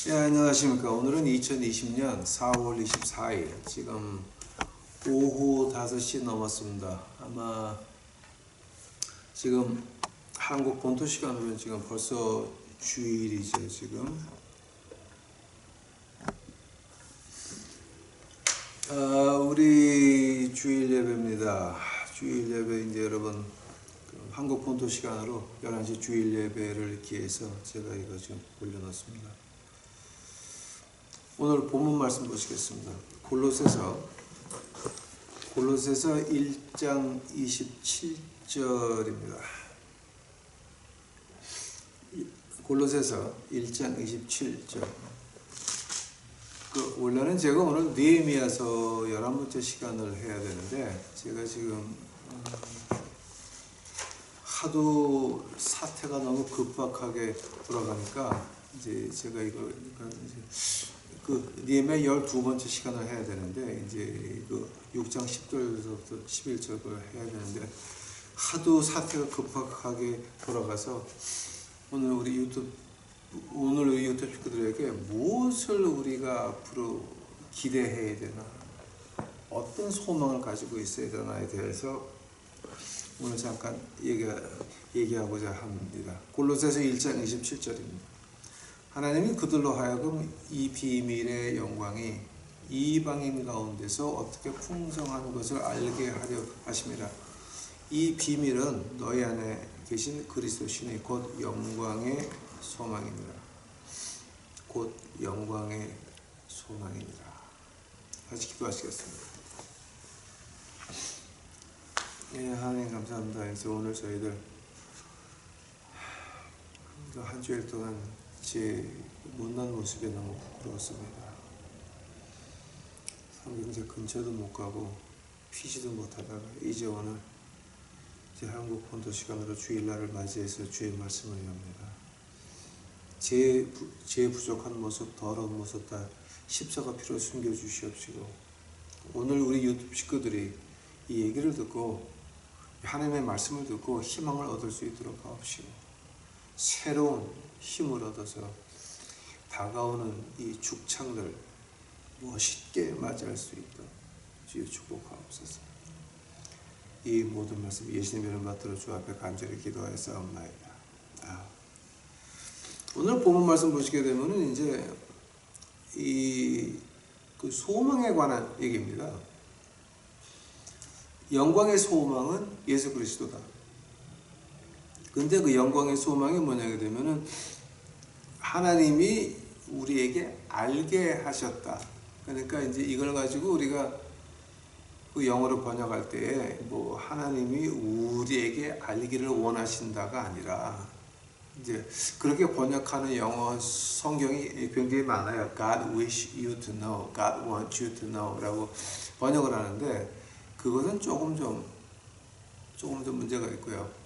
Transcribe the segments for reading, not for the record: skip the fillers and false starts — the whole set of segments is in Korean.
예, 안녕하십니까. 오늘은 2020년 4월 24일, 지금 오후 5시 넘었습니다. 아마 지금 한국 본토 시간으로는 지금 벌써 주일이죠, 지금. 우리 주일 예배입니다. 주일 예배, 이제 여러분, 한국 본토 시간으로 11시 주일 예배를 기해서 제가 이거 지금 올려놨습니다. 오늘 본문 말씀 보시겠습니다. 골로새서 1장 27절입니다. 골로새서 1장 27절. 원래는 제가 오늘 느헤미야서 11번째 시간을 해야 되는데, 제가 지금 하도 사태가 너무 급박하게 돌아가니까 이제 제가 이거 느헤미야 12번째 시간을 해야 되는데, 이제 6장 10절부터 11절을 해야 되는데, 하도 사태가 급박하게 돌아가서 오늘 우리 유튜브 식구들에게 무엇을 우리가 앞으로 기대해야 되나, 어떤 소망을 가지고 있어야 되나에 대해서 오늘 잠깐 얘기하고자 합니다. 골로새서 1장 27절입니다. 하나님이 그들로 하여금 이 비밀의 영광이 이방인 가운데서 어떻게 풍성한 것을 알게 하려 하심이라. 이 비밀은 너희 안에 계신 그리스도 신의 곧 영광의 소망이니라. 곧 영광의 소망이니라. 다시 기도하시겠습니다. 예, 하나님 감사합니다. 그래서 오늘 저희들 한 주일 동안 제 못난 모습에 너무 부끄러웠습니다. 성경제 근처도 못 가고 피지도 못하다가 이제 오늘 제 한국 본토 시간으로 주일날을 맞이해서 주의 말씀을 엽니다. 제 부족한 모습, 더러운 모습 다 십자가 피로 숨겨주시옵시고, 오늘 우리 유튜브 식구들이 이 얘기를 듣고 하나님의 말씀을 듣고 희망을 얻을 수 있도록 하옵시고, 새로운 힘을 얻어서 다가오는 이 죽창들 멋있게 맞이할 수 있도록 주여 축복하옵소서. 이 모든 말씀 예수님의 이름 받들어 주 앞에 간절히 기도하였사옵나이다. 오늘 본문 말씀 보시게 되면은 이제 그 소망에 관한 얘기입니다. 영광의 소망은 예수 그리스도다. 근데 그 영광의 소망이 뭐냐게 되면은 하나님이 우리에게 알게 하셨다. 그러니까 이제 이걸 가지고 우리가 그 영어로 번역할 때에 뭐 하나님이 우리에게 알기를 원하신다가 아니라, 이제 그렇게 번역하는 영어 성경이 굉장히 많아요. God wish you to know, God wants you to know 라고 번역을 하는데, 그것은 조금 좀 문제가 있고요.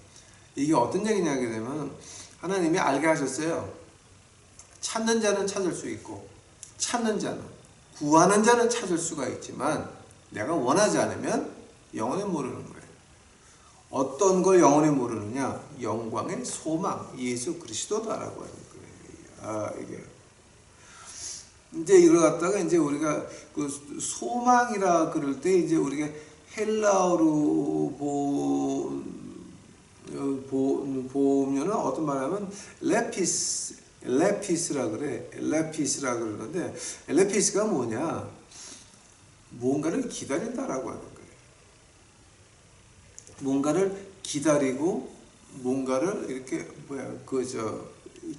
이게 어떤 얘기냐 하게 되면, 하나님이 알게 하셨어요. 찾는 자는 찾을 수 있고, 구하는 자는 찾을 수가 있지만, 내가 원하지 않으면 영원히 모르는 거예요. 어떤 걸 영원히 모르느냐? 영광의 소망, 예수 그리스도다라고 하는 거예요. 이게 이제 이걸 갖다가 이제 우리가 그 소망이라 그럴 때 이제 우리가 헬라어로 보면은 어떤 말하면 레피스라 그래. 레피스라 그러는데, 레피스가 뭐냐? 뭔가를 기다린다라고 하는 거예요. 뭔가를 기다리고 뭔가를 이렇게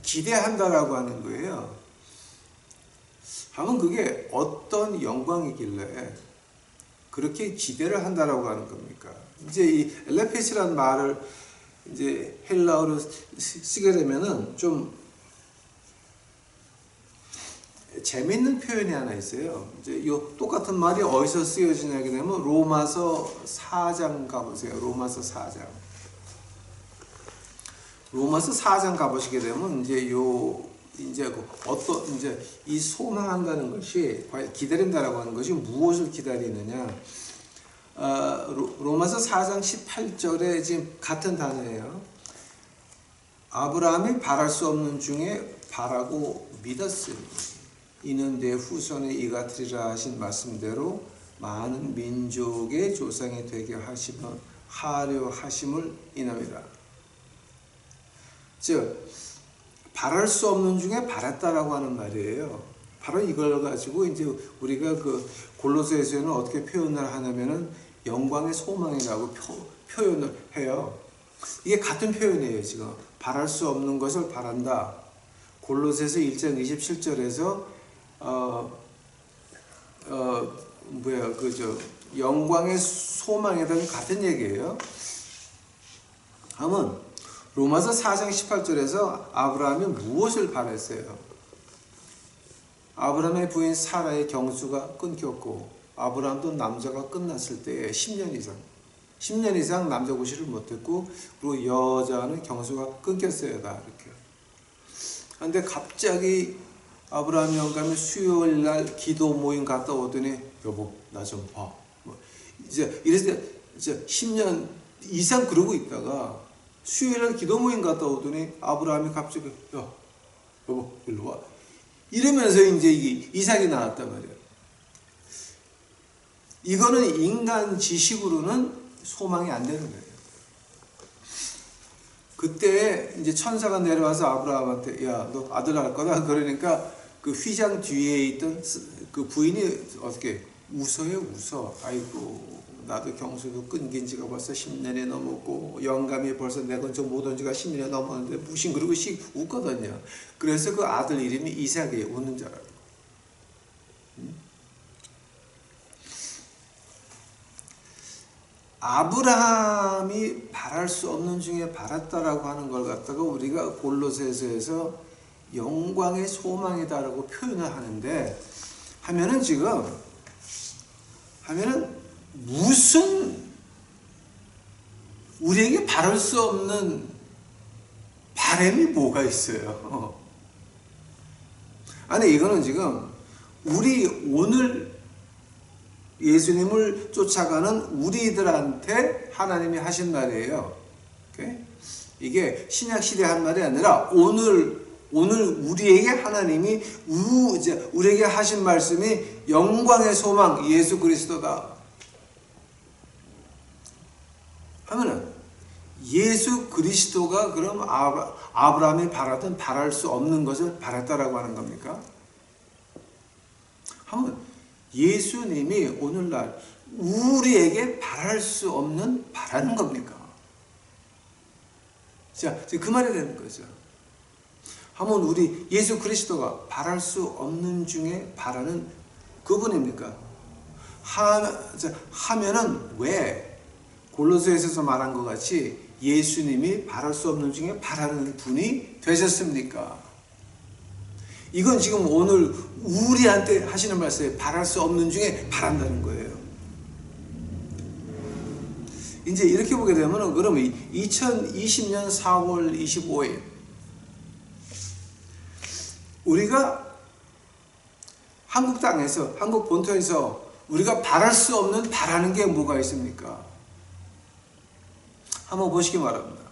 기대한다라고 하는 거예요. 하면 그게 어떤 영광이길래 그렇게 기대를 한다라고 하는 겁니까? 이제 이 엘레피스라는 말을 이제 헬라어로 쓰게 되면은 좀 재밌는 표현이 하나 있어요. 이제 이 똑같은 말이 어디서 쓰여지냐게 되면 로마서 4장 가보세요. 로마서 4장 가보시게 되면 이제 이제 이 소망한다는 것이, 기다린다라고 하는 것이 무엇을 기다리느냐? 로마서 4장 18절에 지금 같은 단어예요. 아브라함이 바랄 수 없는 중에 바라고 믿었으니 이는 내 후손의 이같으리라 하신 말씀대로 많은 민족의 조상이 되게 하려 하심을 인함이라. 즉 바랄 수 없는 중에 바랐다라고 하는 말이에요. 바로 이걸 가지고 이제 우리가 그 골로새서에는 어떻게 표현을 하냐면은 영광의 소망이라고 표현을 해요. 이게 같은 표현이에요. 지금 바랄 수 없는 것을 바란다. 골로새서 1장 27절에서 영광의 소망에 대한 같은 얘기예요. 다음은 로마서 4장 18절에서 아브라함이 무엇을 바랬어요? 아브라함의 부인 사라의 경수가 끊겼고 아브라함도 남자가 끝났을 때에 10년 이상 남자 구실을 못했고 그리고 여자는 경수가 끊겼어요. 다 이렇게. 그런데 갑자기 아브라함 영감이 수요일 날 기도 모임 갔다 오더니 여보 나 좀 봐. 이제 이랬을 때 이제 10년 이상 그러고 있다가 수요일 날 기도 모임 갔다 오더니 아브라함이 갑자기 야 여보 일로 와. 이러면서 이제 이삭이 나왔단 말이에요. 이거는 인간 지식으로는 소망이 안 되는 거예요. 그때 이제 천사가 내려와서 아브라함한테 야 너 아들 낳을 거다 그러니까 그 휘장 뒤에 있던 그 부인이 어떻게 웃어. 아이고 나도 경수도 끊긴 지가 벌써 10년이 넘었고 영감이 벌써 내 근처 못 온 지가 10년이 넘었는데 무신 그러고 웃거든요. 그래서 그 아들 이름이 이삭이에요. 웃는 줄 알고. 아브라함이 바랄 수 없는 중에 바랐다라고 하는 걸 갖다가 우리가 골로새서에서 영광의 소망이다라고 표현을 하는데 하면은 무슨 우리에게 바랄 수 없는 바람이 뭐가 있어요? 아니 이거는 지금 우리 오늘 예수님을 쫓아가는 우리들한테 하나님이 하신 말이에요. 오케이? 이게 신약시대에 한 말이 아니라 오늘 우리에게 하나님이 우리에게 하신 말씀이 영광의 소망 예수 그리스도다. 하면은 예수 그리스도가 그럼 아브라함이 바랄 수 없는 것을 바랐다라고 하는 겁니까? 하면 예수님이 오늘날 우리에게 바랄 수 없는 바라는 겁니까? 자, 그 말이 되는 거죠. 하면 우리 예수 그리스도가 바랄 수 없는 중에 바라는 그분입니까? 하면은 왜 골로새서에서 말한 것 같이 예수님이 바랄 수 없는 중에 바라는 분이 되셨습니까? 이건 지금 오늘 우리한테 하시는 말씀에 바랄 수 없는 중에 바란다는 거예요. 이제 이렇게 보게 되면 그럼 2020년 4월 25일 우리가 한국 땅에서 한국 본토에서 우리가 바랄 수 없는 바라는 게 뭐가 있습니까? 한번 보시기 바랍니다.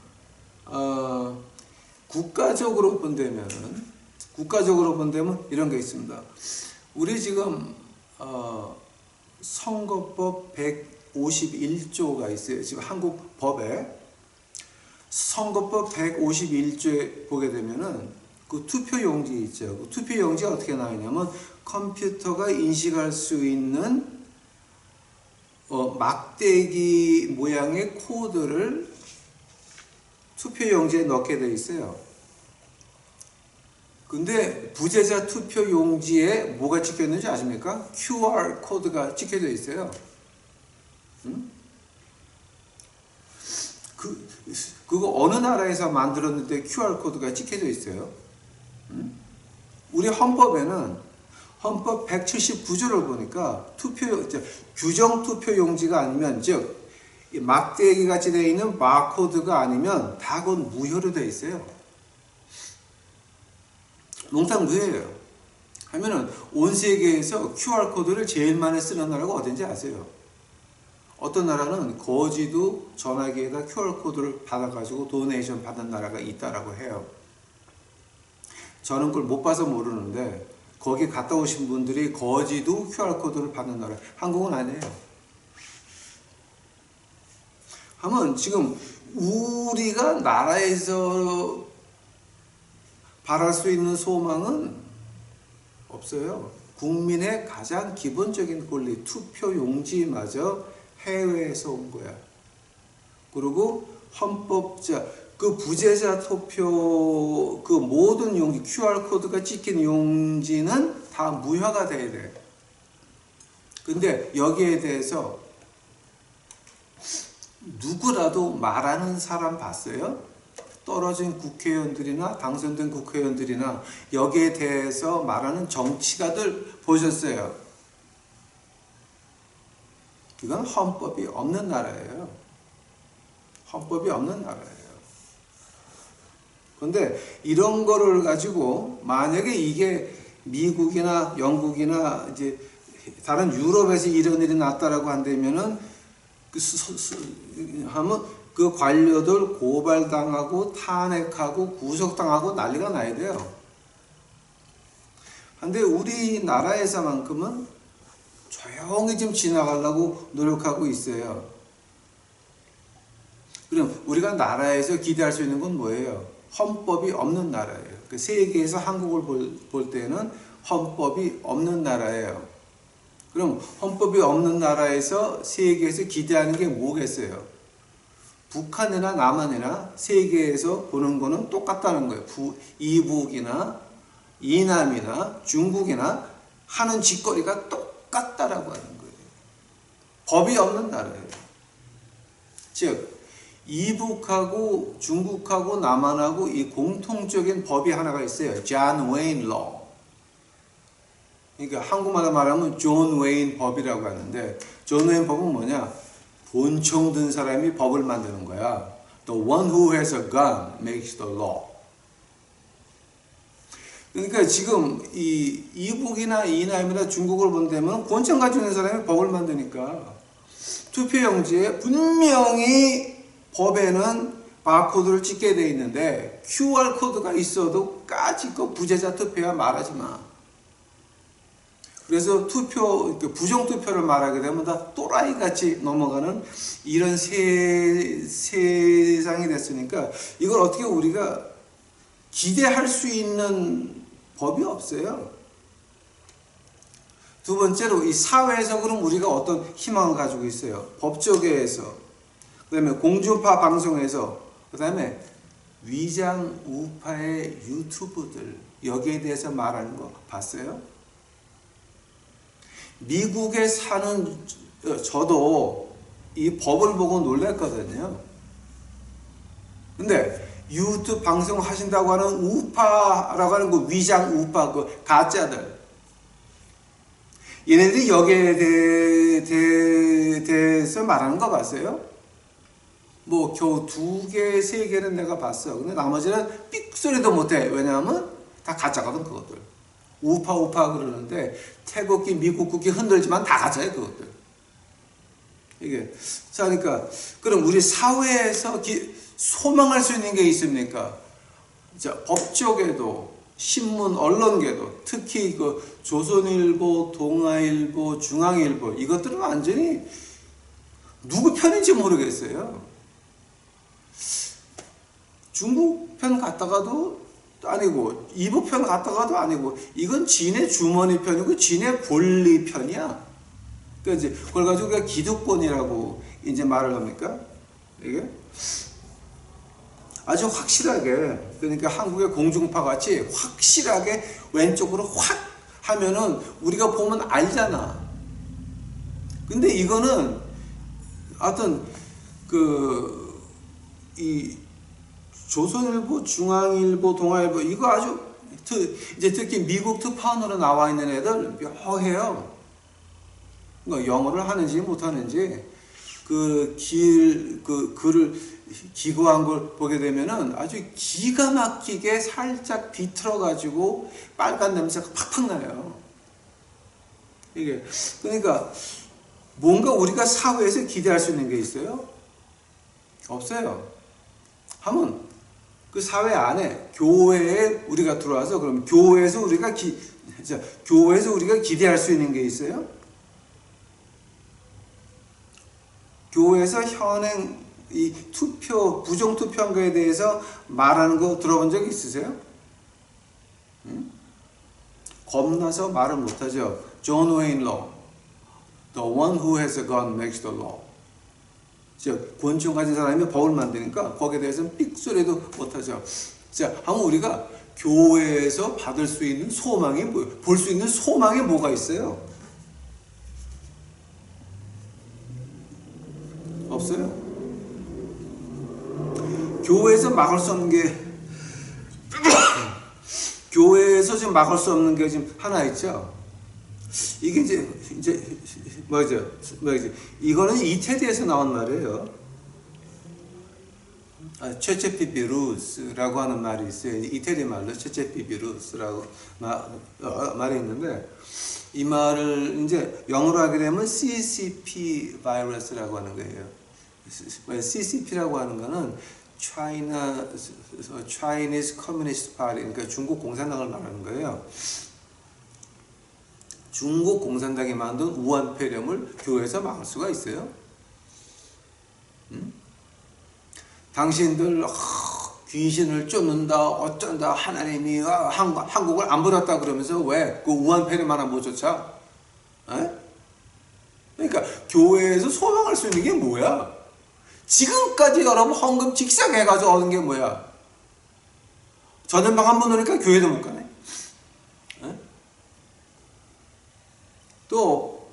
국가적으로 본다면 이런 게 있습니다. 우리 지금 선거법 151조가 있어요. 지금 한국 법에 선거법 151조에 보게 되면은 그 투표용지 있죠. 그 투표용지가 어떻게 나오냐면 컴퓨터가 인식할 수 있는 막대기 모양의 코드를 투표용지에 넣게 되어 있어요. 근데 부재자 투표용지에 뭐가 찍혀 있는지 아십니까? QR 코드가 찍혀져 있어요. 그거 어느 나라에서 만들었는데 QR 코드가 찍혀져 있어요? 우리 헌법에는 헌법 179조를 보니까 규정 투표용지가 아니면 즉 막대기 같이 되어 있는 바코드가 아니면 다 그건 무효로 되어 있어요. 몽땅 무효예요. 하면은 온 세계에서 QR 코드를 제일 많이 쓰는 나라가 어딘지 아세요? 어떤 나라는 거지도 전화기에다 QR 코드를 받아가지고 도네이션 받은 나라가 있다라고 해요. 저는 그걸 못 봐서 모르는데 거기 갔다 오신 분들이 거지도 QR코드를 받는 나라. 한국은 아니에요. 하면 지금 우리가 나라에서 바랄 수 있는 소망은 없어요. 국민의 가장 기본적인 권리, 투표 용지마저 해외에서 온 거야. 그리고 헌법자, 그 부재자 투표, 그 모든 용지, QR코드가 찍힌 용지는 다 무효가 돼야 돼. 근데 여기에 대해서 누구라도 말하는 사람 봤어요? 떨어진 국회의원들이나 당선된 국회의원들이나 여기에 대해서 말하는 정치가들 보셨어요? 이건 헌법이 없는 나라예요. 헌법이 없는 나라예요. 그런데 이런 거를 가지고 만약에 이게 미국이나 영국이나 이제 다른 유럽에서 이런 일이 났다라고 한다면은 하면 그 관료들 고발당하고 탄핵하고 구속당하고 난리가 나야 돼요. 근데 우리나라에서만큼은 조용히 좀 지나가려고 노력하고 있어요. 그럼 우리가 나라에서 기대할 수 있는 건 뭐예요? 헌법이 없는 나라예요. 그 세계에서 한국을 볼 때는 헌법이 없는 나라예요. 그럼 헌법이 없는 나라에서 세계에서 기대하는 게 뭐겠어요? 북한이나 남한이나 세계에서 보는 거는 똑같다는 거예요. 이북이나 이남이나 중국이나 하는 짓거리가 똑같다라고 하는 거예요. 법이 없는 나라예요. 즉 이북하고 중국하고 남한하고 이 공통적인 법이 하나가 있어요. 존 웨인 로. 그러니까 한국말로 말하면 존 웨인 법이라고 하는데, 존 웨인 법은 뭐냐? 본총 든 사람이 법을 만드는 거야. The one who has a gun makes the law. 그러니까 지금 이 이북이나 이남이나 중국을 본다면 권총 가지고 있는 사람이 법을 만드니까 투표용지에 분명히 법에는 바코드를 찍게 돼 있는데 QR코드가 있어도 까짓 거 부재자 투표야 말하지 마. 그래서 부정투표를 말하게 되면 다 또라이같이 넘어가는 이런 세상이 됐으니까 이걸 어떻게 우리가 기대할 수 있는 법이 없어요. 두 번째로 이 사회에서 그럼 우리가 어떤 희망을 가지고 있어요. 법조계에서, 그 다음에 공중파 방송에서, 그 다음에 위장 우파의 유튜브들, 여기에 대해서 말하는 거 봤어요? 미국에 사는 저도 이 법을 보고 놀랐거든요. 근데 유튜브 방송 하신다고 하는 우파라고 하는 그 위장 우파 그 가짜들, 얘네들이 여기에 대해서 말하는 거 봤어요? 뭐 겨우 2개, 3개는 내가 봤어. 근데 나머지는 삑소리도 못해. 왜냐하면 다 가짜거든 그것들. 우파 그러는데 태국기, 미국국기 흔들지만 다 가짜예요 그것들. 이게 자, 그러니까 그럼 우리 사회에서 소망할 수 있는 게 있습니까? 자, 법조계도, 신문, 언론계도, 특히 그 조선일보, 동아일보, 중앙일보, 이것들은 완전히 누구 편인지 모르겠어요. 중국 편 갔다가도 아니고, 이북 편 갔다가도 아니고, 이건 진의 주머니 편이고 진의 권리 편이야. 그러니까 이제 그걸 가지고 우리가 기득권이라고 이제 말을 합니까? 이게 아주 확실하게, 그러니까 한국의 공중파 같이 확실하게 왼쪽으로 확 하면은 우리가 보면 알잖아. 근데 이거는 하여튼 이 조선일보, 중앙일보, 동아일보, 이거 아주 이제 특히 미국 특파원으로 나와 있는 애들 묘해요. 그러니까 영어를 하는지 못하는지 글을 기고한 걸 보게 되면은 아주 기가 막히게 살짝 비틀어가지고 빨간 냄새가 팍팍 나요. 이게 그러니까 뭔가 우리가 사회에서 기대할 수 있는 게 있어요? 없어요. 하면 그 사회 안에 교회에 우리가 들어와서 그럼 교회에서 우리가 기대할 수 있는 게 있어요? 교회에서 현행 이 투표 부정 투표한 거에 대해서 말하는 거 들어본 적 있으세요? 응? 겁나서 말을 못하죠. 존 웨인 로, the one who has a gun makes the law. 권총 가진 사람이 법을 만드니까 거기에 대해서는 삑소리도 못하죠. 자, 한번 우리가 교회에서 받을 수 있는 소망이 볼 수 있는 소망이 뭐가 있어요? 없어요. 교회에서 막을 수 없는 게 교회에서 지금 막을 수 없는 게 지금 하나 있죠. 이게 이제 뭐죠? 이거는 이태리에서 나온 말이에요. 체체피비루스라고 하는 말이 있어요. 이태리 말로 체체피비루스라고 말이 있는데 이 말을 이제 영어로 하게 되면 CCP 바이러스라고 하는 거예요. CCP라고 하는 거는 Chinese Communist Party, 그러니까 중국 공산당을 말하는 거예요. 중국 공산당이 만든 우한 폐렴을 교회에서 막을 수가 있어요? 당신들 귀신을 쫓는다 어쩐다 하나님이 한국을 안 버렸다 그러면서 왜 그 우한 폐렴 하나 못 쫓아? 그러니까 교회에서 소망할 수 있는 게 뭐야? 지금까지 여러분 헌금 직사해가지고 얻은 게 뭐야? 전염병 한 번 오니까 교회도 못 가네. 또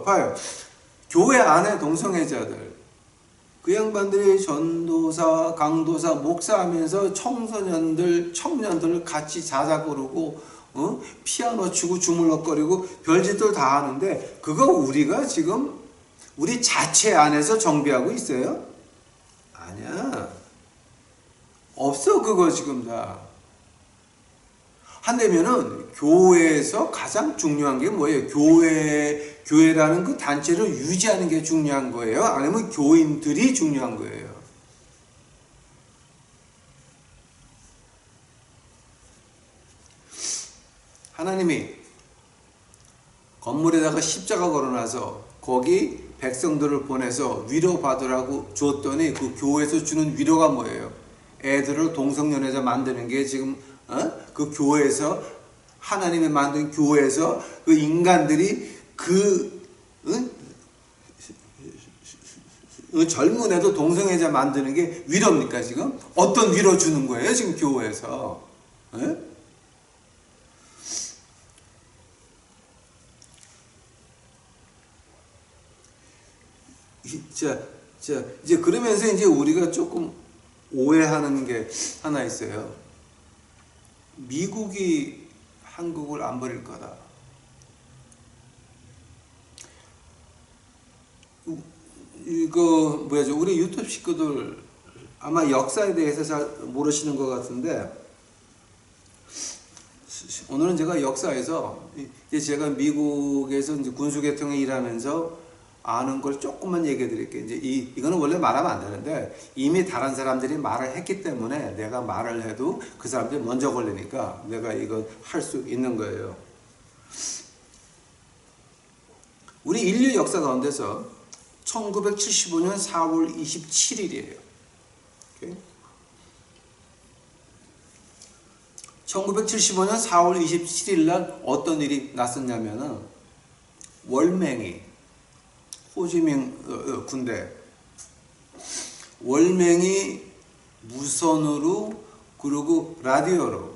봐요. 교회 안에 동성애자들 그 양반들이 전도사, 강도사, 목사하면서 청년들 같이 자자 고르고 피아노 치고 주물럭거리고 별짓들 다 하는데 그거 우리가 지금 우리 자체 안에서 정비하고 있어요? 아니야. 없어 그거 지금 다. 한다면은 교회에서 가장 중요한 게 뭐예요? 교회라는 그 단체를 유지하는 게 중요한 거예요? 아니면 교인들이 중요한 거예요? 하나님이 건물에다가 십자가 걸어놔서 거기 백성들을 보내서 위로받으라고 줬더니 그 교회에서 주는 위로가 뭐예요? 애들을 동성연애자 만드는 게 지금 그 교회에서 하나님이 만든 교회에서 그 인간들이 젊은 애도 동성애자 만드는 게 위로입니까 지금? 어떤 위로 주는 거예요 지금 교회에서? 이제 그러면서 이제 우리가 조금 오해하는 게 하나 있어요. 미국이 한국을 안 버릴 거다. 이거 뭐야죠? 우리 유튜브 식구들 아마 역사에 대해서 잘 모르시는 것 같은데 오늘은 제가 역사에서 이제 제가 미국에서 이제 군수계통에 일하면서 아는 걸 조금만 얘기해 드릴게요. 이제 이거는 원래 말하면 안 되는데 이미 다른 사람들이 말을 했기 때문에 내가 말을 해도 그 사람들이 먼저 걸리니까 내가 이거 할 수 있는 거예요. 우리 인류 역사 가운데서 1975년 4월 27일이에요. 1975년 4월 27일 날 어떤 일이 났었냐면은 월맹이 호지민 군대 월맹이 무선으로 그리고 라디오로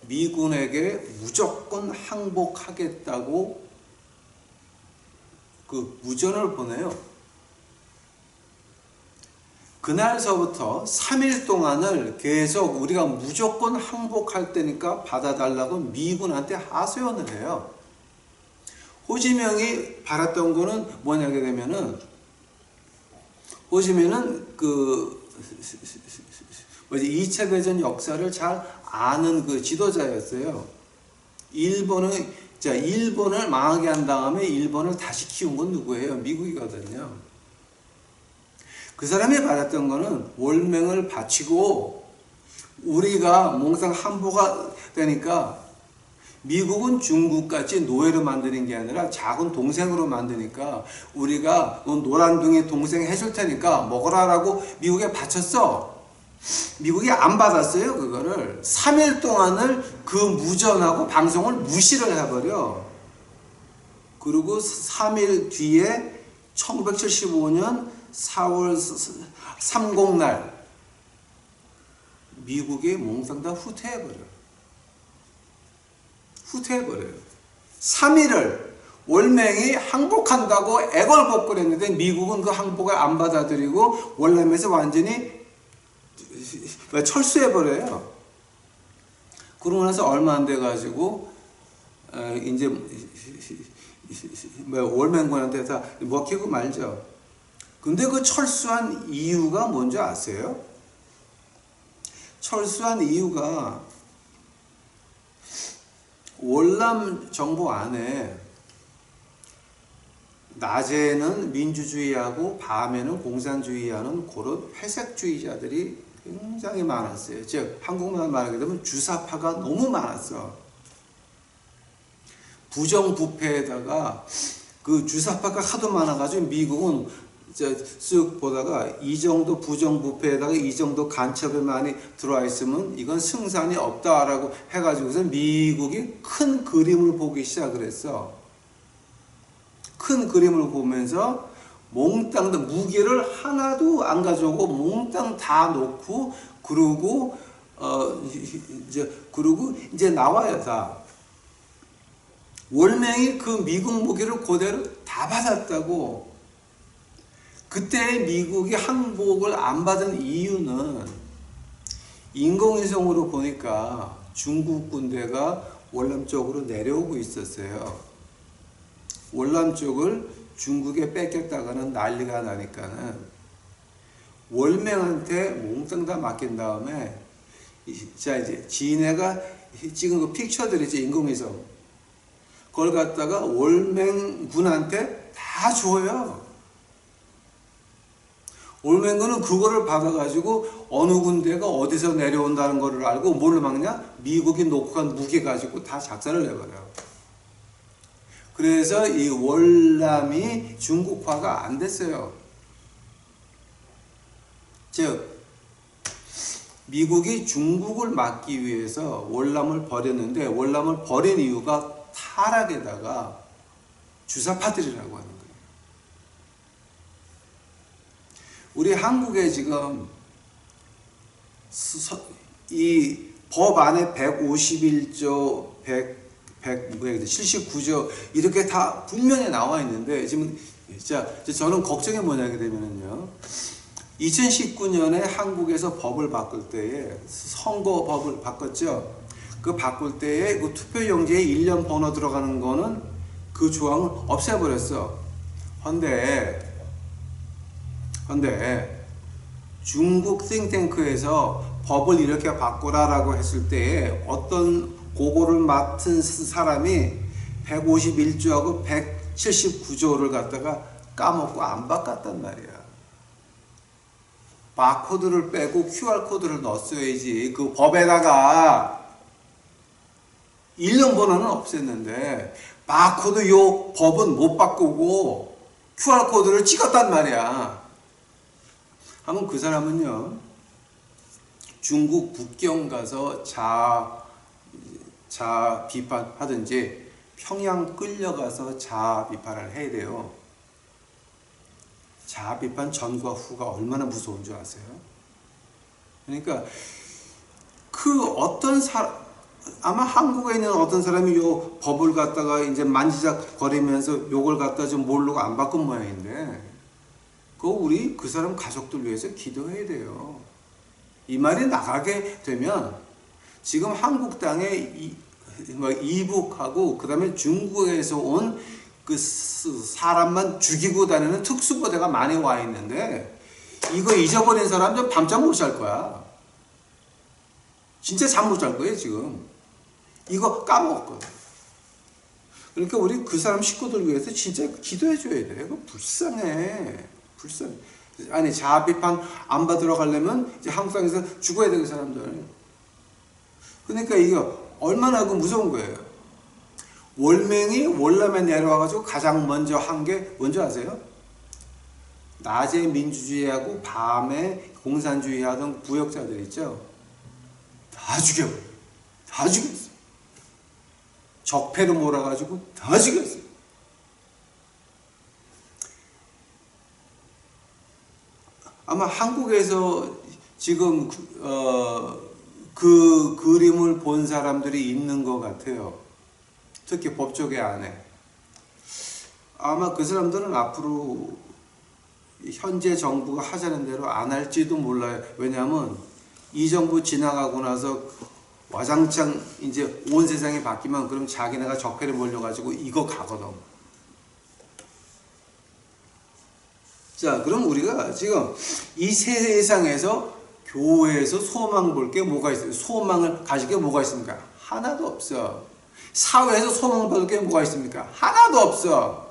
미군에게 무조건 항복하겠다고 그 무전을 보내요. 그날서부터 3일 동안을 계속 우리가 무조건 항복할 때니까 받아달라고 미군한테 하소연을 해요. 호지명이 바랐던 거는 뭐냐게 되면은 호지민은 그 2차 대전 역사를 잘 아는 그 지도자였어요. 일본을 망하게 한 다음에 일본을 다시 키운 건 누구예요? 미국이거든요. 그 사람이 바랐던 거는 월맹을 바치고 우리가 몽땅 한보가 되니까 미국은 중국같이 노예로 만드는 게 아니라 작은 동생으로 만드니까 우리가 노란둥이 동생 해줄 테니까 먹어라라고 미국에 바쳤어. 미국이 안 받았어요. 그거를 3일 동안을 그 무전하고 방송을 무시를 해버려. 그리고 3일 뒤에 1975년 4월 30날 미국이 몽땅 다 후퇴해버려요. 3일을 월맹이 항복한다고 애걸복걸 했는데 미국은 그 항복을 안 받아들이고 월남에서 완전히 철수해버려요. 그러고 나서 얼마 안 돼가지고 이제 월맹군한테 다 먹히고 말죠. 근데 그 철수한 이유가 뭔지 아세요? 철수한 이유가 월남 정부 안에 낮에는 민주주의하고 밤에는 공산주의하는 그런 회색주의자들이 굉장히 많았어요. 즉 한국말 말하게 되면 주사파가 너무 많았어. 부정부패에다가 그 주사파가 하도 많아가지고 미국은 쓱 보다가 이 정도 부정부패에다가 이 정도 간첩이 많이 들어와 있으면 이건 승산이 없다라고 해가지고서 미국이 큰 그림을 보기 시작을 했어. 큰 그림을 보면서 몽땅 무기를 하나도 안 가져오고 몽땅 다 놓고 그러고 이제 나와요 다. 월맹이 그 미국 무기를 그대로 다 받았다고. 그때 미국이 항복을 안 받은 이유는 인공위성으로 보니까 중국 군대가 월남 쪽으로 내려오고 있었어요. 월남 쪽을 중국에 뺏겼다가는 난리가 나니까는 월맹한테 몽땅 다 맡긴 다음에 자 이제 지네가 찍은 그 픽처들이지 인공위성 그걸 갖다가 월맹군한테 다 줘요. 월맹군은 그거를 받아가지고 어느 군대가 어디서 내려온다는 거를 알고 뭘 막냐? 미국이 놓고 간 무기 가지고 다 작전을 내버려요. 그래서 이 월남이 중국화가 안 됐어요. 즉 미국이 중국을 막기 위해서 월남을 버렸는데 월남을 버린 이유가 타락에다가 주사파들이라고 하는 거예요. 우리 한국에 지금 이 법 안에 151조, 79조 이렇게 다 분명히 나와 있는데 지금 저는 걱정이 뭐냐게 되면요. 2019년에 한국에서 법을 바꿀 때에 선거법을 바꿨죠. 그 바꿀 때에 그 투표용지에 1년 번호 들어가는 거는 그 조항을 없애버렸어. 헌데 중국 띵탱크에서 법을 이렇게 바꾸라라고 했을 때에 어떤 그거를 맡은 사람이 151조하고 179조를 갖다가 까먹고 안 바꿨단 말이야. 바코드를 빼고 QR코드를 넣었어야지. 그 법에다가 1년 번호는 없앴는데 바코드 요 법은 못 바꾸고 QR코드를 찍었단 말이야. 하면 그 사람은요 중국 북경 가서 자아 비판하든지 평양 끌려가서 자아 비판을 해야 돼요. 자아 비판 전과 후가 얼마나 무서운 줄 아세요? 그러니까 그 어떤 아마 한국에 있는 어떤 사람이 요 법을 갖다가 이제 만지작거리면서 요걸 갖다 좀 모르고 안 바꾼 모양인데 그거 우리 그 사람 가족들 위해서 기도해야 돼요. 이 말이 나가게 되면 지금 한국 땅에 이북하고 그 다음에 중국에서 온 그 사람만 죽이고 다니는 특수부대가 많이 와 있는데 이거 잊어버린 사람들 밤잠 못 잘 거야. 진짜 잠 못 잘 거예요 지금. 이거 까먹었거든. 그러니까 우리 그 사람 식구들 위해서 진짜 기도해 줘야 돼. 이거 불쌍해. 아니, 자아 비판 안 받으러 가려면 이제 한국 땅에서 죽어야 되는 사람들. 그러니까 이게 얼마나 그 무서운 거예요. 월맹이 월남에 내려와가지고 가장 먼저 한 게 뭔지 아세요? 낮에 민주주의하고 밤에 공산주의 하던 부역자들 있죠? 다 죽여버려요. 다 죽였어요. 적폐로 몰아가지고 다 죽였어요. 아마 한국에서 지금 그 그림을 본 사람들이 있는 것 같아요. 특히 법조계 안에. 아마 그 사람들은 앞으로 현재 정부가 하자는 대로 안 할지도 몰라요. 왜냐하면 이 정부 지나가고 나서 와장창 이제 온 세상이 바뀌면 그럼 자기네가 적폐를 몰려가지고 이거 가거든. 자, 그럼 우리가 지금 이 세상에서 교회에서 소망 볼 게 뭐가 있어요? 소망을 가질 게 뭐가 있습니까? 하나도 없어. 사회에서 소망 받을 게 뭐가 있습니까? 하나도 없어.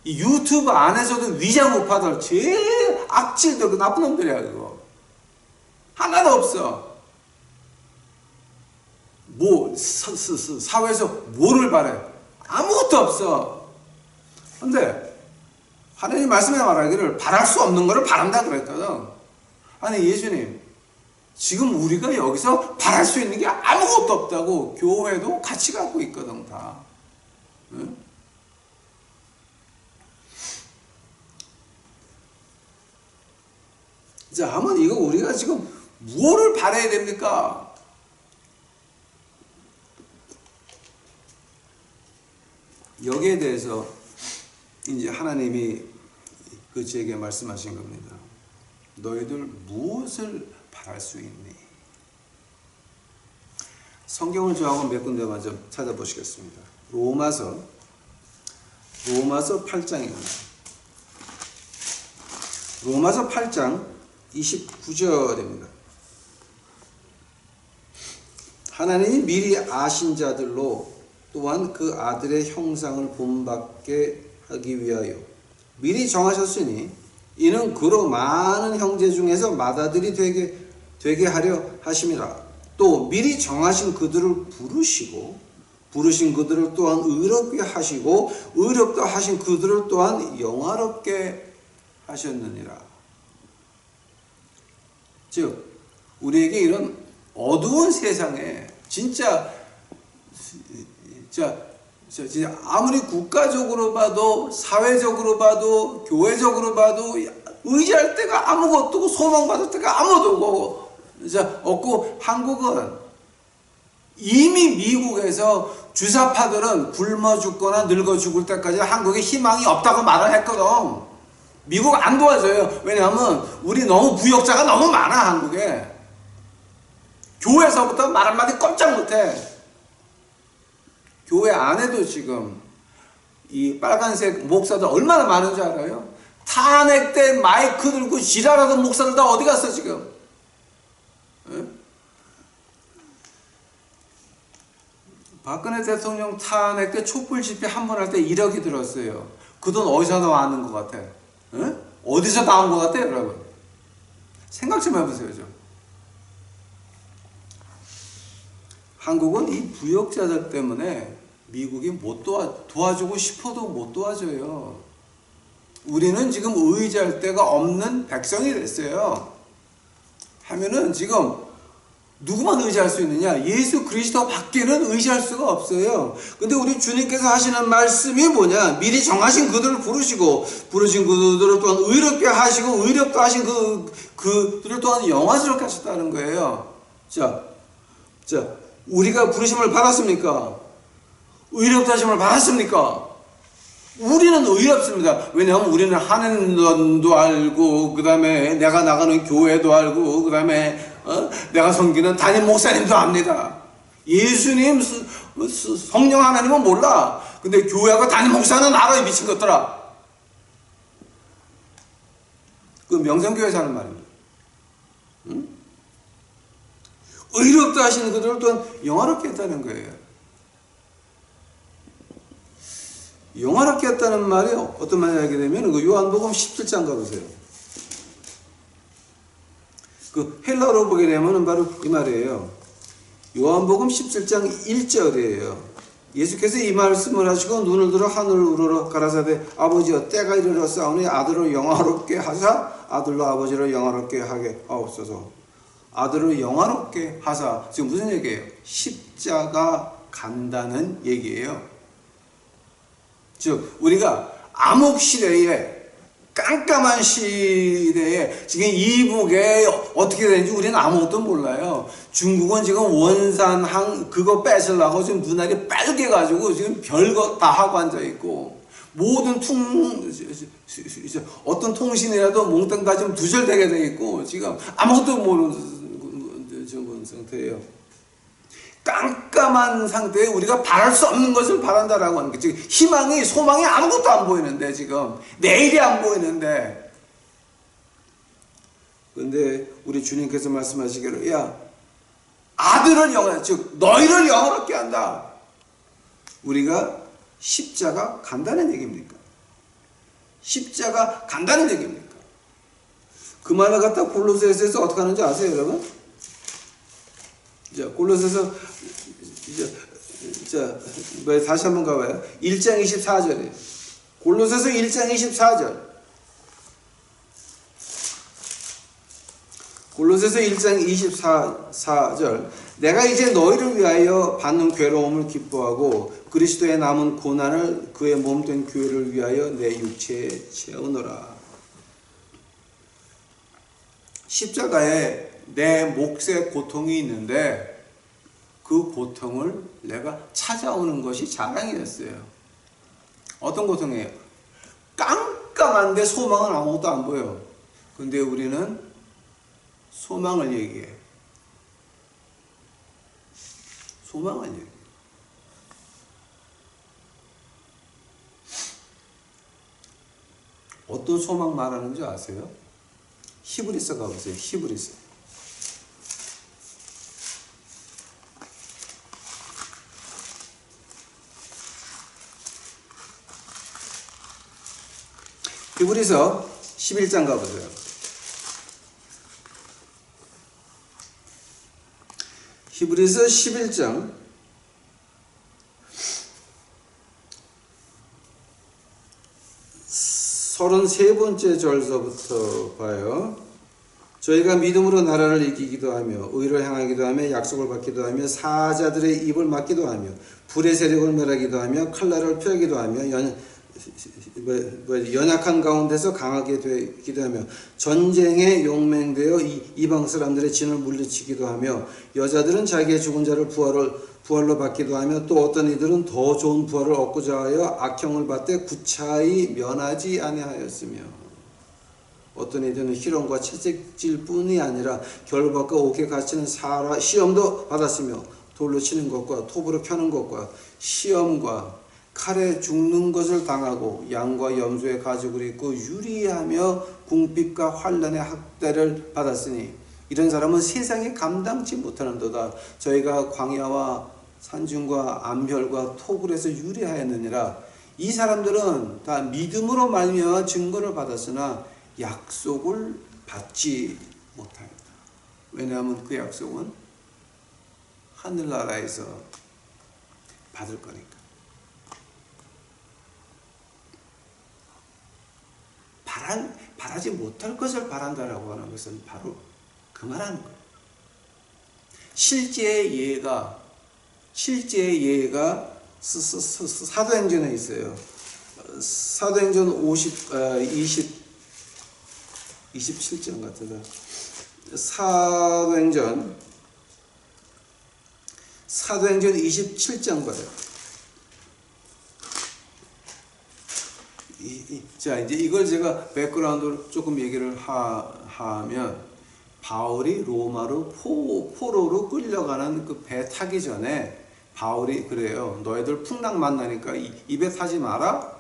이 유튜브 안에서도 위장 우파들 제일 악질들 그 나쁜 놈들이야 그거. 하나도 없어. 뭐 사회에서 뭐를 바래? 아무것도 없어. 근데 하나님 말씀에 말하기를 바랄 수 없는 거를 바란다 그랬거든. 아니 예수님, 지금 우리가 여기서 바랄 수 있는 게 아무것도 없다고 교회도 같이 갖고 있거든 다. 응? 자, 한번 이거 우리가 지금 무엇을 바라야 됩니까? 여기에 대해서 이제 하나님이 그 제게 말씀하신 겁니다. 너희들 무엇을 바랄 수 있니? 성경을 저하고 몇 군데만 좀 찾아보시겠습니다. 로마서 8장입니다. 로마서 8장 29절입니다. 하나님이 미리 아신 자들로 또한 그 아들의 형상을 본받게 하기 위하여 미리 정하셨으니 이는 그로 많은 형제 중에서 맏아들이 되게 하려 하심이라. 또 미리 정하신 그들을 부르시고 부르신 그들을 또한 의롭게 하시고 의롭다 하신 그들을 또한 영화롭게 하셨느니라. 즉 우리에게 이런 어두운 세상에 진짜 아무리 국가적으로 봐도 사회적으로 봐도 교회적으로 봐도 의지할 데가 아무것도 없고 소망받을 데가 아무것도 없고 한국은 이미 미국에서 주사파들은 굶어 죽거나 늙어 죽을 때까지 한국에 희망이 없다고 말을 했거든. 미국 안 도와줘요. 왜냐하면 우리 너무 부역자가 너무 많아 한국에. 교회에서부터 말 한마디 꼼짝 못해. 교회 안에도 지금 이 빨간색 목사들 얼마나 많은 줄 알아요? 탄핵 때 마이크 들고 지랄하던 목사들 다 어디 갔어 지금? 에? 박근혜 대통령 탄핵 때 촛불 집회 한 번 할 때 1억이 들었어요. 그 돈 어디서 나왔는 것 같아? 에? 어디서 나온 것 같아요 여러분? 생각 좀 해보세요. 좀. 한국은 이 부역자들 때문에 미국이 못 도와주고 싶어도 못 도와줘요. 우리는 지금 의지할 데가 없는 백성이 됐어요. 하면은 지금 누구만 의지할 수 있느냐? 예수 그리스도 밖에는 의지할 수가 없어요. 근데 우리 주님께서 하시는 말씀이 뭐냐? 미리 정하신 그들을 부르시고 부르신 그들을 또한 의롭게 하시고 의롭다 하신 그들을 또한 영화스럽게 하셨다는 거예요. 자, 우리가 부르심을 받았습니까? 의롭다 하심을 받았습니까? 우리는 의롭습니다. 왜냐하면 우리는 하나님도 알고 그 다음에 내가 나가는 교회도 알고 그 다음에 내가 섬기는 담임 목사님도 압니다. 예수님 성령 하나님은 몰라. 근데 교회하고 담임 목사는 알아요. 미친 것들아. 그 명성교회 사는 말입니다. 응? 의롭다 하시는 그들을 또한 영화롭게 했다는 거예요. 영화롭게 했다는 말이 어떤 말이 하게 되면 그 요한복음 17장 가보세요. 그 헬라어로 보게 되면 바로 이 말이에요. 요한복음 17장 1절이에요. 예수께서 이 말씀을 하시고 눈을 들어 하늘을 우러러 가라사대 아버지여 때가 이르렀사오니 아들을 영화롭게 하사 아들로 아버지를 영화롭게 하게 하옵소서. 아들을 영화롭게 하사, 지금 무슨 얘기예요? 십자가 간다는 얘기예요. 즉 우리가 암흑 시대에, 깜깜한 시대에 지금 이북에 어떻게 되는지 우리는 아무것도 몰라요. 중국은 지금 원산항 그거 뺏으려고 지금 눈알이 빨개가지고 지금 별거 다 하고 앉아있고, 모든 어떤 통신이라도 몽땅 다 지금 두절되게 돼 있고 지금 아무것도 모르는 상태예요. 깜깜한 상태에 우리가 바랄 수 없는 것을 바란다라고 하는 게, 지금 희망이, 소망이 아무것도 안 보이는데, 지금 내일이 안 보이는데, 근데 우리 주님께서 말씀하시기를 야 아들을 즉 너희를 영원롭게 한다. 우리가 십자가 간다는 얘기입니까? 십자가 간다는 얘기입니까? 그 말을 갖다 골로새서에서 어떻게 하는지 아세요, 여러분? 자, 골로새서 다시 한번 가봐요. 1장 24절이에요. 골로새서 1장 24절. 골로새서 1장 24절. 내가 이제 너희를 위하여 받는 괴로움을 기뻐하고 그리스도의 남은 고난을 그의 몸된 교회를 위하여 내 육체에 채우노라. 십자가에 내 몫의 고통이 있는데 그 고통을 내가 찾아오는 것이 자랑이었어요. 어떤 고통이에요? 깜깜한데 소망은 아무것도 안 보여. 근데 우리는 소망을 얘기해. 소망을 얘기해. 어떤 소망 말하는지 아세요? 히브리서 가보세요. 히브리서. 히브리서 11장 가보세요. 히브리서 11장 33번째 절서부터 봐요. 저희가 믿음으로 나라를 이기기도 하며 의를 행하기도 하며 약속을 받기도 하며 사자들의 입을 막기도 하며 불의 세력을 멸하기도 하며 칼날을 피하기도 하며 연약한 가운데서 강하게 되기도 하며 전쟁에 용맹되어 이방 사람들의 진을 물리치기도 하며 여자들은 자기의 죽은 자를 부활로 받기도 하며 또 어떤 이들은 더 좋은 부활을 얻고자 하여 악형을 받되 구차히 면하지 아니하였으며 어떤 이들은 희롱과 채찍질 뿐이 아니라 결박과 옥에 갇히는 시험도 받았으며 돌로 치는 것과 톱으로 펴는 것과 시험과 칼에 죽는 것을 당하고 양과 염소의 가죽을 입고 유리하며 궁핍과 환난의 학대를 받았으니 이런 사람은 세상에 감당치 못하는도다. 저희가 광야와 산중과 암혈과 토굴에서 유리하였느니라. 이 사람들은 다 믿음으로 말미암아 증거를 받았으나 약속을 받지 못하였다. 왜냐하면 그 약속은 하늘나라에서 받을 거니까. 바라지 못할 것을 바란다라고 하는 것은 바로 그 말하는 거예요. 실제의 예가 사도행전에 있어요. 사도행전 27장 같은데. 사도행전 27장 봐요. 자, 이제 이걸 제가 백그라운드로 조금 얘기를 하면, 바울이 로마로 포로로 끌려가는 그 배 타기 전에 바울이 그래요. 너희들 풍랑 만나니까 입에 타지 마라.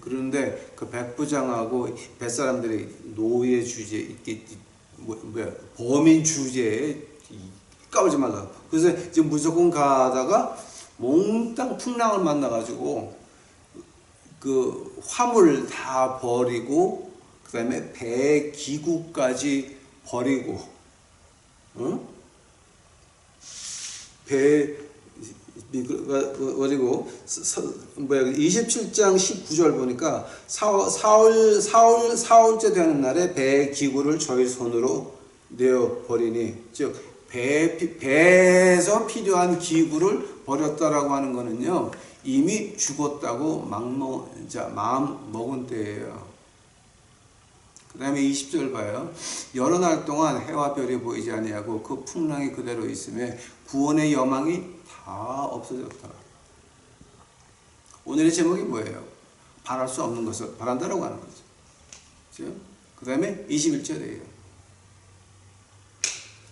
그런데 그 백부장하고 뱃사람들이 노예 주제, 범인 주제에 까불지 말라. 그래서 지금 무조건 가다가 몽땅 풍랑을 만나가지고 그 화물 다 버리고 그 다음에 배 기구까지 버리고, 버리고 27장 19절 보니까 사흘째 되는 날에 배의 기구를 저희 손으로 내어 버리니, 즉 배에서 필요한 기구를 버렸다라고 하는 거는요, 이미 죽었다고 마음 먹은 때예요. 그 다음에 20절 봐요. 여러 날 동안 해와 별이 보이지 아니하고 그 풍랑이 그대로 있음에 구원의 여망이 다 없어졌다. 오늘의 제목이 뭐예요? 바랄 수 없는 것을 바란다라고 하는 거죠. 그렇죠? 그 다음에 21절이에요.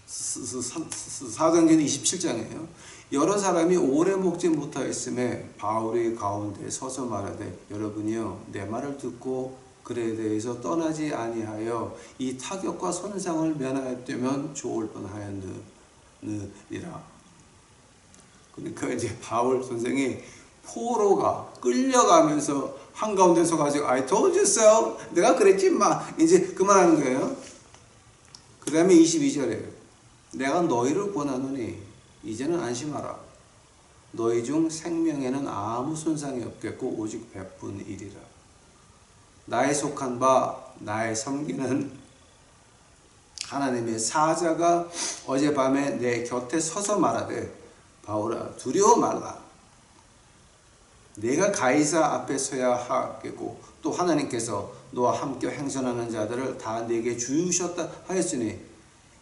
사도행전 27장이에요. 여러 사람이 오래 먹지 못하였음에 바울이 가운데 서서 말하되, 여러분이요 내 말을 듣고 글에 대해서 떠나지 아니하여 이 타격과 손상을 면하였다면 좋을 뻔하였느니라. 그러니까 이제 바울 선생이 포로가 끌려가면서 한가운데 서가지고 I told you so, 내가 그랬지 마, 이제 그만하는 거예요. 그 다음에 22절에 내가 너희를 권하노니 이제는 안심하라. 너희 중 생명에는 아무 손상이 없겠고 오직 베푼이리라. 나의 속한 바 나의 섬기는 하나님의 사자가 어젯밤에 내 곁에 서서 말하되, 바울아 두려워 말라. 내가 가이사 앞에 서야 하겠고 또 하나님께서 너와 함께 행선하는 자들을 다 내게 주셨다 하였으니,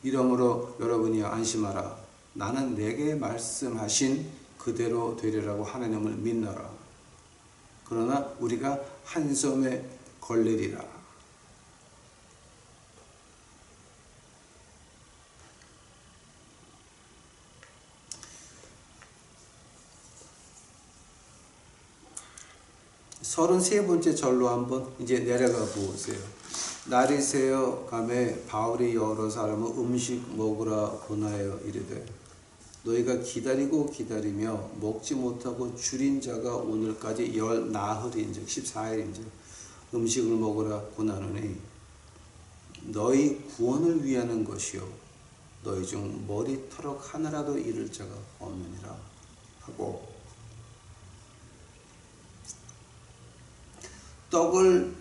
이러므로 여러분이 안심하라. 나는 내게 말씀하신 그대로 되리라고 하나님을 믿노라. 그러나 우리가 한 섬에 걸리리라. 서른세 번째 절로 한번 이제 내려가 보세요. 날이 새어 가매 바울이 여러 사람을 음식 먹으라 권하여 이르되, 너희가 기다리고 기다리며 먹지 못하고 줄인 자가 오늘까지 열 나흘인즉 14일인즉 음식을 먹으라 권하노니, 너희 구원을 위하는 것이요 너희 중 머리털럭 하나라도 잃을 자가 없느니라 하고, 떡을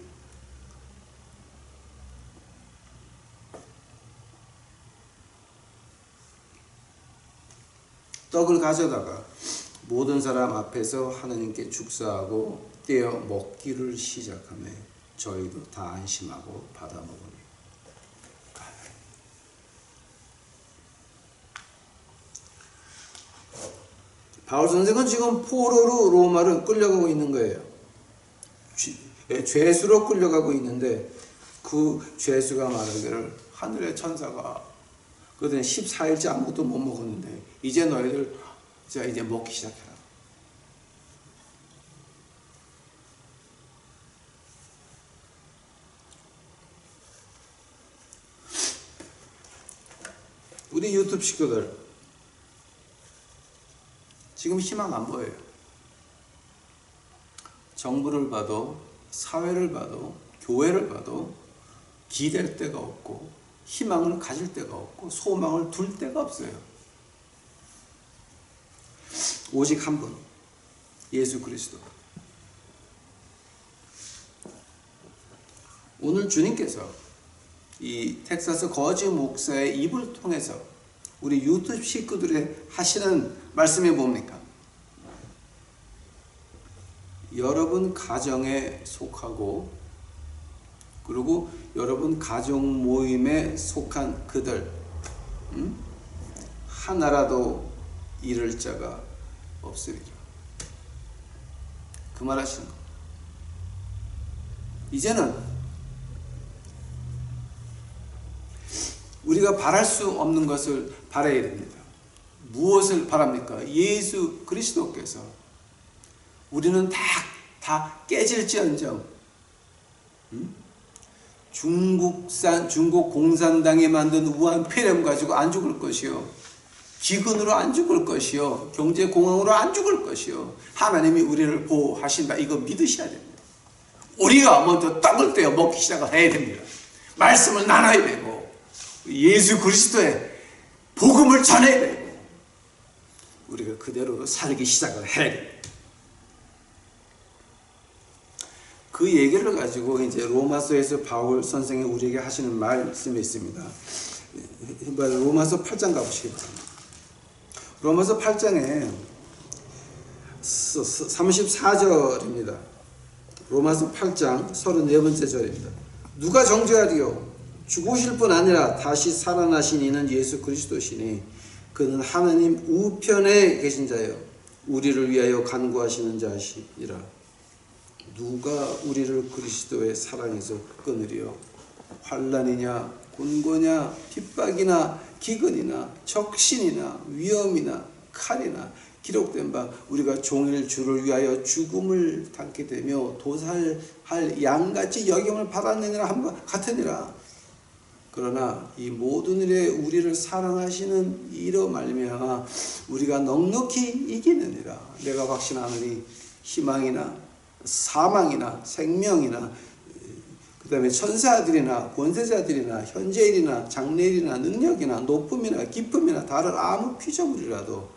가져다가 모든 사람 앞에서 하나님께 축사하고 떼어 먹기를 시작하며 저희도 다 안심하고 받아 먹으니. 바울 선생은 지금 포로로 로마를 끌려가고 있는 거예요. 죄수로 끌려가고 있는데, 그 죄수가 말하기를 하늘의 천사가 그들은 14일째 아무것도 못 먹었는데 이제 너희들 이제 먹기 시작해라. 우리 유튜브 식구들 지금 희망 안 보여요. 정부를 봐도 사회를 봐도 교회를 봐도 기댈 데가 없고 희망을 가질 데가 없고 소망을 둘 데가 없어요. 오직 한 분, 예수 그리스도. 오늘 주님께서 이 텍사스 거지 목사의 입을 통해서 우리 유튜브 식구들이 하시는 말씀이 뭡니까? 여러분 가정에 속하고 그리고 여러분 가정 모임에 속한 그들 하나라도 잃을 자가 없으리라. 그 말 하시는 거. 이제는 우리가 바랄 수 없는 것을 바라야 됩니다. 무엇을 바랍니까? 예수 그리스도께서 우리는 다 깨질지언정 중국 공산당이 만든 우한 폐렴 가지고 안 죽을 것이요, 기근으로 안 죽을 것이요, 경제공황으로 안 죽을 것이요, 하나님이 우리를 보호하신다. 이거 믿으셔야 됩니다. 우리가 먼저 떡을 떼어 먹기 시작을 해야 됩니다. 말씀을 나눠야 되고 예수 그리스도의 복음을 전해야 되고 우리가 그대로 살기 시작을 해야 됩니다. 그 얘기를 가지고 이제 로마서에서 바울 선생이 우리에게 하시는 말씀이 있습니다. 로마서 8장 가보시기 바랍니다. 로마서 8장에 34절입니다. 로마서 8장 34번째 절입니다. 누가 정죄하리요? 죽으실 뿐 아니라 다시 살아나신 이는 예수 그리스도시니 그는 하나님 우편에 계신 자요 우리를 위하여 간구하시는 자시니라. 누가 우리를 그리스도의 사랑에서 끊으리요? 환난이냐 곤고냐 핍박이나 기근이나 적신이나 위험이나 칼이나 기록된 바 우리가 종일 주를 위하여 죽음을 당게 되며 도살할 양같이 여김을 받았느니라 한 바 같으니라. 그러나 이 모든 일에 우리를 사랑하시는 이로 말미암아 우리가 넉넉히 이기느니라. 내가 확신하노니 희망이나 사망이나 생명이나 그 다음에 천사들이나 권세자들이나 현재일이나 장래일이나 능력이나 높음이나 깊음이나 다른 아무 피조물이라도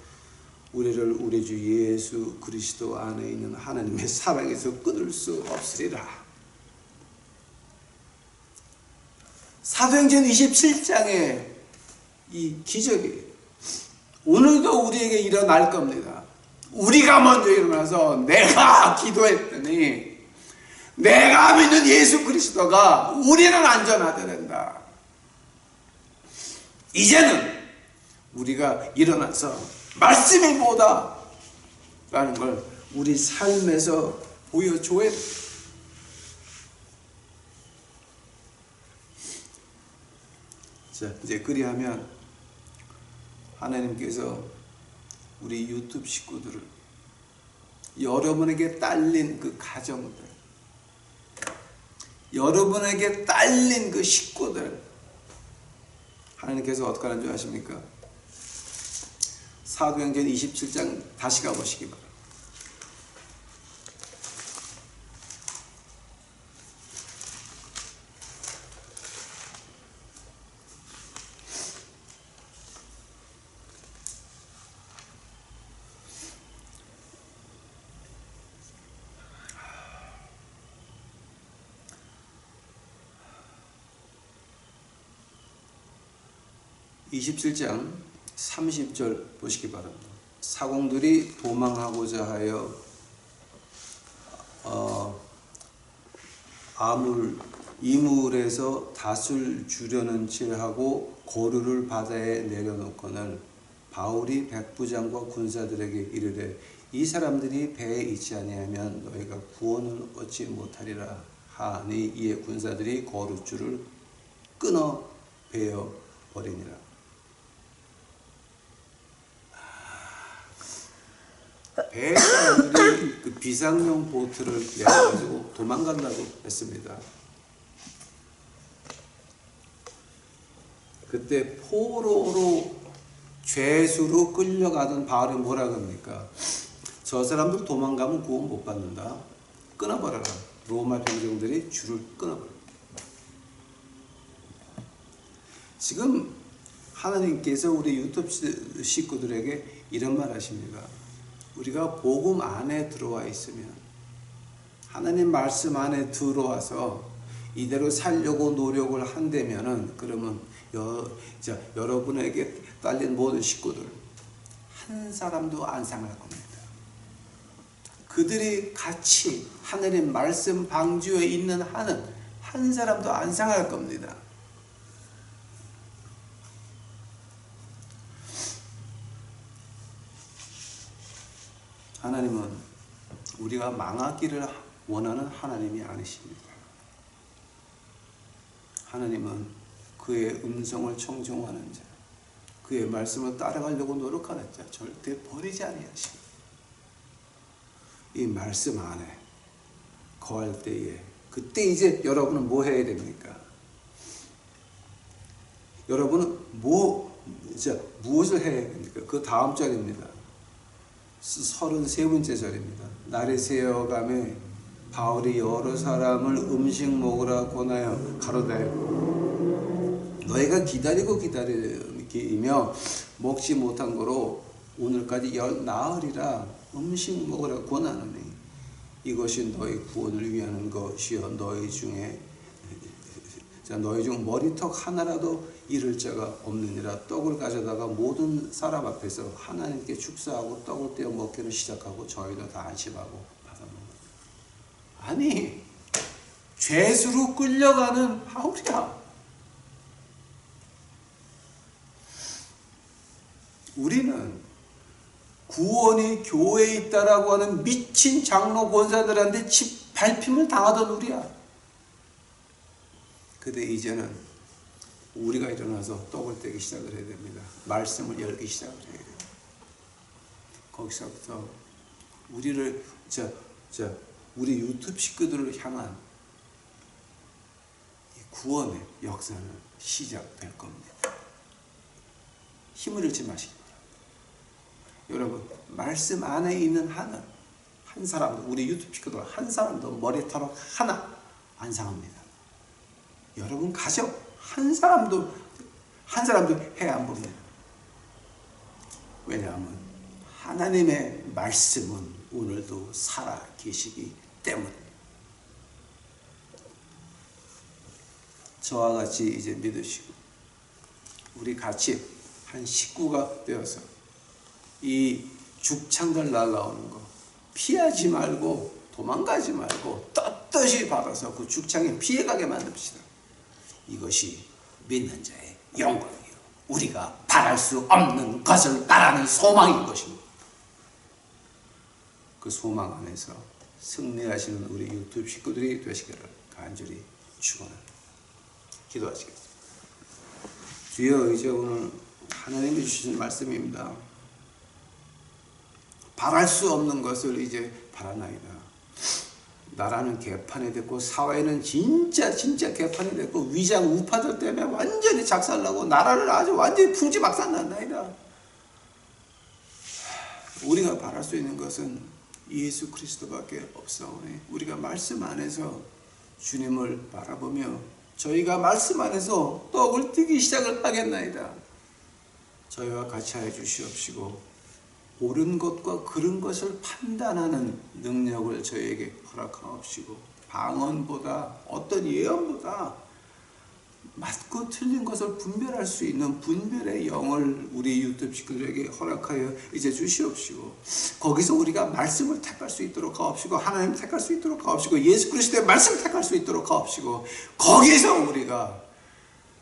우리를 우리 주 예수 그리스도 안에 있는 하나님의 사랑에서 끊을 수 없으리라. 사도행전 27장의 이 기적이 오늘도 우리에게 일어날 겁니다. 우리가 먼저 일어나서 내가 기도했더니 내가 믿는 예수 그리스도가 우리는 안전하게 된다. 이제는 우리가 일어나서 말씀이 뭐다 라는 걸 우리 삶에서 보여줘야 돼. 자, 이제 그리하면 하나님께서 우리 유튜브 식구들을 여러분에게 딸린 그 가정들, 여러분에게 딸린 그 식구들 하나님께서 어떻게 하는 줄 아십니까? 사도행전 27장 다시 가보시기 바랍니다. (27장) 30절 보시기 바랍니다. 사공들이 도망하고자 하여 이물에서 닷을 주려는 칠하고 고루를 바다에 내려놓거늘 바울이 백부장과 군사들에게 이르되 이 사람들이 배에 있지 아니하면 너희가 구원을 얻지 못하리라 하니 이에 군사들이 고루줄을 끊어 베어 버리니라. 배 사람들이 그 비상용 보트를 내가지고 도망간다고 했습니다. 그때 포로로 죄수로 끌려가던 바울이 뭐라 그럽니까? 저 사람들 도망가면 구원 못 받는다. 끊어버려라. 로마 병정들이 줄을 끊어버려. 지금 하나님께서 우리 유튜브 식구들에게 이런 말 하십니다. 우리가 복음 안에 들어와 있으면, 하나님 말씀 안에 들어와서 이대로 살려고 노력을 한다면은, 그러면 여러분에게 딸린 모든 식구들 한 사람도 안 상할 겁니다. 그들이 같이 하나님 말씀 방주에 있는 한은 한 사람도 안 상할 겁니다. 하나님은 우리가 망하기를 원하는 하나님이 아니십니다. 하나님은 그의 음성을 청종하는 자, 그의 말씀을 따라가려고 노력하는 자 절대 버리지 아니하십니다. 이 말씀 안에 거할 때에, 그때 이제 여러분은 뭐 해야 됩니까? 여러분은 무엇을 해야 됩니까? 그 다음 절입니다. 33번째 절입니다. 날이 새어가매 바울이 여러 사람을 음식 먹으라 권하여 가로다이고 너희가 기다리며 먹지 못한 거로 오늘까지 나흘이라 음식 먹으라 권하노니 이것이 너희 구원을 위하는 것이요 너희 중 머리턱 하나라도 잃을 자가 없느니라. 떡을 가져다가 모든 사람 앞에서 하나님께 축사하고 떡을 떼어 먹기를 시작하고 저희도 다 안심하고 받아먹어요. 아니 죄수로 끌려가는 바울이야. 우리는 구원이 교회에 있다라고 하는 미친 장로 권사들한테 밟힘을 당하던 우리야. 근데 이제는 우리가 일어나서 떡을 떼기 시작을 해야 됩니다. 말씀을 열기 시작을 해야 돼요. 거기서부터 우리를 우리 유튜브 식구들을 향한 이 구원의 역사는 시작될 겁니다. 힘을 잃지 마시기 바랍니다. 여러분 말씀 안에 있는 한 사람도 우리 유튜브 식구들 한 사람도 머리털 하나 안 상합니다. 여러분 가정 한 사람도 해 안 봅니다. 왜냐하면 하나님의 말씀은 오늘도 살아 계시기 때문에. 저와 같이 이제 믿으시고 우리 같이 한 식구가 되어서 이 죽창들 날라오는 거 피하지 말고 도망가지 말고 떳떳이 받아서 그 죽창에 피해가게 만듭시다. 이것이 믿는 자의 영광이요 우리가 바랄 수 없는 것을 바라는 소망인 것입니다. 그 소망 안에서 승리하시는 우리 유튜브 식구들이 되시기를 간절히 축원합니다. 기도하시겠습니다. 주여 이제 오늘 하나님이 주신 말씀입니다. 바랄 수 없는 것을 이제 바라나이다. 나라는 개판이 됐고 사회는 진짜 개판이 됐고 위장 우파들 때문에 완전히 작살나고 나라를 아주 완전히 풍지박산났나이다. 우리가 바랄 수 있는 것은 예수 그리스도밖에 없사오니 우리가 말씀 안에서 주님을 바라보며 저희가 말씀 안에서 떡을 떼기 시작을 하겠나이다. 저희와 같이 하여 주시옵시고 옳은 것과 그른 것을 판단하는 능력을 저희에게 허락하옵시고 방언보다 어떤 예언보다 맞고 틀린 것을 분별할 수 있는 분별의 영을 우리 유튜브 식구들에게 허락하여 이제 주시옵시고 거기서 우리가 말씀을 택할 수 있도록 하옵시고 하나님 택할 수 있도록 하옵시고 예수 그리스도의 말씀을 택할 수 있도록 하옵시고 거기서 우리가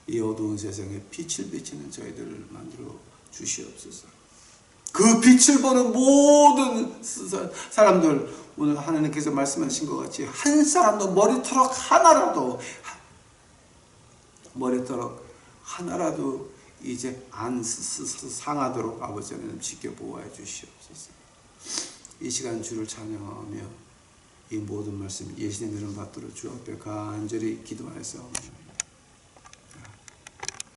이 어두운 세상에 빛을 비치는 저희들을 만들어 주시옵소서. 그 빛을 보는 모든 사람들 오늘 하나님께서 말씀하신 것 같이 한 사람도 머리털 하나라도 이제 안 상하도록 아버지 하나님 지켜보아해 주시옵소서. 이 시간 주를 찬양하며 이 모든 말씀 예수님 이름 받들어 주 앞에 간절히 기도하였사옵나이다.